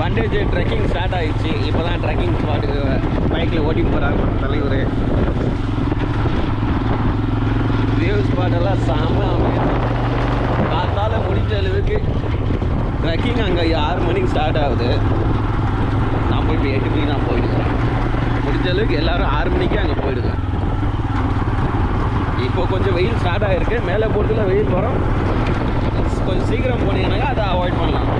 Sunday trekking start ஆகிடுச்சு. இப்போ தான் ட்ரெக்கிங் ஸ்பாட்டுக்கு பைக்கில் ஓட்டி போகிறாங்க நம்ம தலைவர். வியூ ஸ்பாட்டெல்லாம் செம்ம அமையும். காத்தால் முடிஞ்ச அளவுக்கு ட்ரெக்கிங் அங்கே 6 மணிக்கு ஸ்டார்ட் ஆகுது. நம்ம இப்போ 8 மணிக்கு தான் போயிடுவேன். முடிஞ்ச அளவுக்கு எல்லோரும் 6 மணிக்கே அங்கே போயிடுவேன். இப்போ கொஞ்சம் வெயில் ஸ்டார்ட் ஆகிருக்கு. மேலே போகிறதுல வெயில் வரும். கொஞ்சம் சீக்கிரம் போனீங்கன்னாக்கா அதை அவாய்ட் பண்ணலாம்.